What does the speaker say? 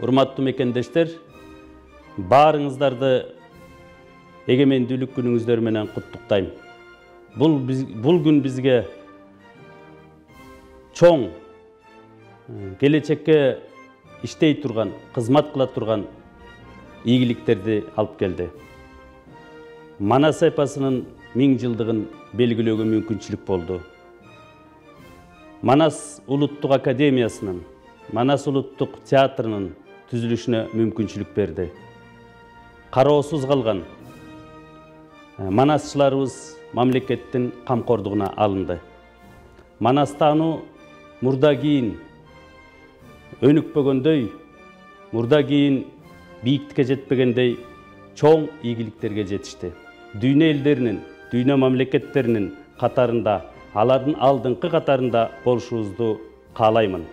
Урматтуу мекендештер, баарыңыздарды эгемендүүлүк күнүңүздөр менен куттуктайм. Бул күн бизге чоң, келечекке иштей турган, кызмат кыла турган ийгиликтерди алып келди. Манас эпосунун 1000 жылдыгын белгилөөгө мүмкүнчүлүк болду. Манас улуттук академиясынын, Манас улуттук театрынын түзүлүшүнө мүмкүнчүлүк берди. Кароосуз калган манасчыларыбыз мамлекеттин камкордугуна алынды. Манастануу мурда кийин өнүкпөгөндөй, мурда кийин бийиктикке жетпегендей чоң ийгиликтерге жетишти. Дүйнө элдеринин, дүйнө мамлекеттеринин катарында, алардын алдыңкы катарында болушубузду каалаймын.